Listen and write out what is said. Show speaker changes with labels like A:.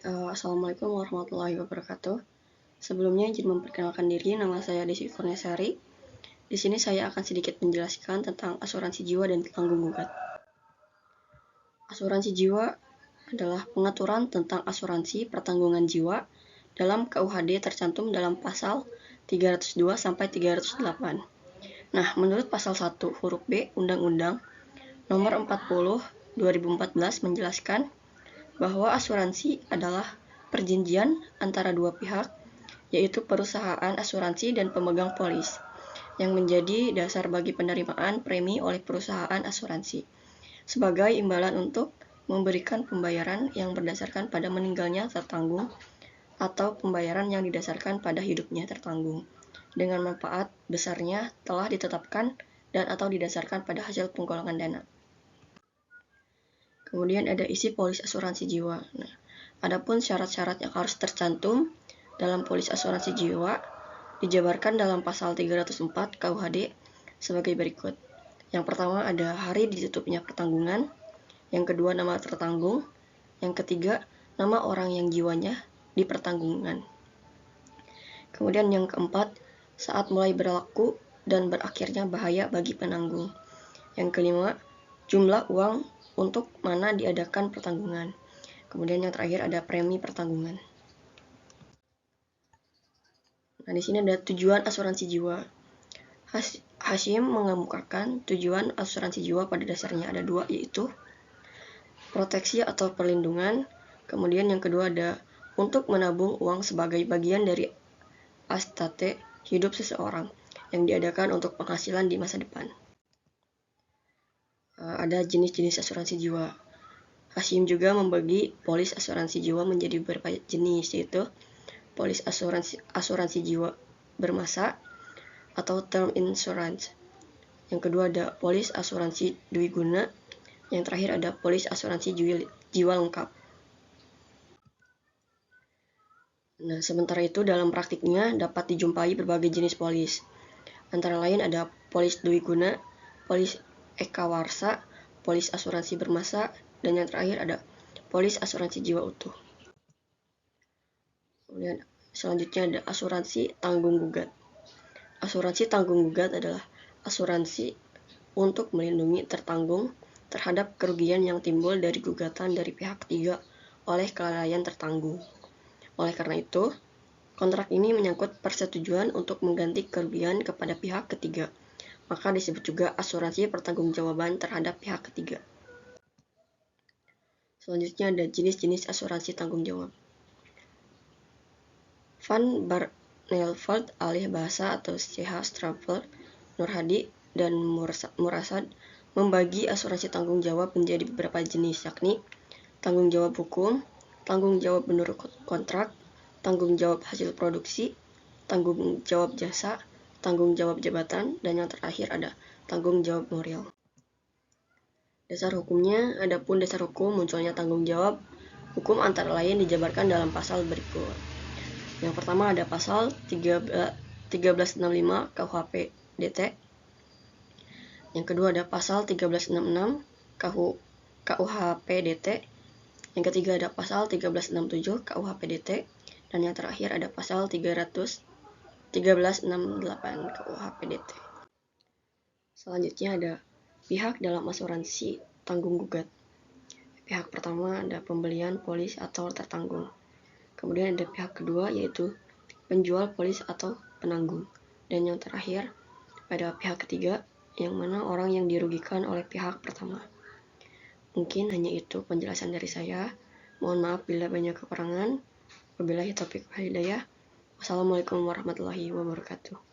A: Assalamualaikum warahmatullahi wabarakatuh. Sebelumnya izin memperkenalkan diri, nama saya Desi Kurniasari. Di sini saya akan sedikit menjelaskan tentang asuransi jiwa dan tanggung gugat. Asuransi jiwa adalah pengaturan tentang asuransi pertanggungan jiwa dalam KUHD tercantum dalam pasal 302 sampai 308. Nah, menurut pasal 1 huruf B Undang-Undang Nomor 40 2014 menjelaskan bahwa asuransi adalah perjanjian antara dua pihak, yaitu perusahaan asuransi dan pemegang polis, yang menjadi dasar bagi penerimaan premi oleh perusahaan asuransi, sebagai imbalan untuk memberikan pembayaran yang berdasarkan pada meninggalnya tertanggung atau pembayaran yang didasarkan pada hidupnya tertanggung, dengan manfaat besarnya telah ditetapkan dan atau didasarkan pada hasil penggolongan dana. Kemudian ada isi polis asuransi jiwa. Nah, adapun syarat-syarat yang harus tercantum dalam polis asuransi jiwa dijabarkan dalam pasal 304 KUHD sebagai berikut. Yang pertama ada hari ditutupnya pertanggungan, yang kedua nama tertanggung, yang ketiga nama orang yang jiwanya di pertanggungan. Kemudian yang keempat, saat mulai berlaku dan berakhirnya bahaya bagi penanggung. Yang kelima, jumlah uang untuk mana diadakan pertanggungan. Kemudian yang terakhir ada premi pertanggungan. Nah, di sini ada tujuan asuransi jiwa. Hashim mengemukakan tujuan asuransi jiwa pada dasarnya ada dua, yaitu proteksi atau perlindungan. Kemudian yang kedua ada untuk menabung uang sebagai bagian dari estate hidup seseorang yang diadakan untuk penghasilan di masa depan. Ada jenis-jenis asuransi jiwa. Hashim juga membagi polis asuransi jiwa menjadi beberapa jenis, yaitu polis asuransi jiwa bermasa atau term insurance. Yang kedua ada polis asuransi dwiguna. Yang terakhir ada polis asuransi jiwa lengkap. Nah, sementara itu dalam praktiknya dapat dijumpai berbagai jenis polis. Antara lain ada polis dwiguna, polis ekawarsa, polis asuransi bermasa, dan yang terakhir ada polis asuransi jiwa utuh. Kemudian selanjutnya ada asuransi tanggung gugat. Asuransi tanggung gugat adalah asuransi untuk melindungi tertanggung terhadap kerugian yang timbul dari gugatan dari pihak ketiga oleh kelalaian tertanggung. Oleh karena itu, kontrak ini menyangkut persetujuan untuk mengganti kerugian kepada pihak ketiga. Maka disebut juga asuransi pertanggungjawaban terhadap pihak ketiga. Selanjutnya ada jenis-jenis asuransi tanggung jawab. Van Barneveld, alih bahasa atau CH Stravel, Nurhadi, dan Murasad membagi asuransi tanggung jawab menjadi beberapa jenis, yakni tanggung jawab hukum, tanggung jawab menurut kontrak, tanggung jawab hasil produksi, tanggung jawab jasa, tanggung jawab jabatan, dan yang terakhir ada tanggung jawab moral. Dasar hukumnya, adapun dasar hukum munculnya tanggung jawab hukum antara lain dijabarkan dalam pasal berikut. Yang pertama ada pasal 1365 KUHP DT. Yang kedua ada pasal 1366 KUHP DT. Yang ketiga ada pasal 1367 KUHP DT. Dan yang terakhir ada pasal 1368 KUHP DT. Selanjutnya ada pihak dalam asuransi tanggung gugat. Pihak pertama ada pembelian polis atau tertanggung. Kemudian ada pihak kedua yaitu penjual polis atau penanggung. Dan yang terakhir ada pihak ketiga yang mana orang yang dirugikan oleh pihak pertama. Mungkin hanya itu penjelasan dari saya. Mohon maaf bila banyak kekurangan. Wabillahi taufiq wal hidayah. Wassalamualaikum warahmatullahi wabarakatuh.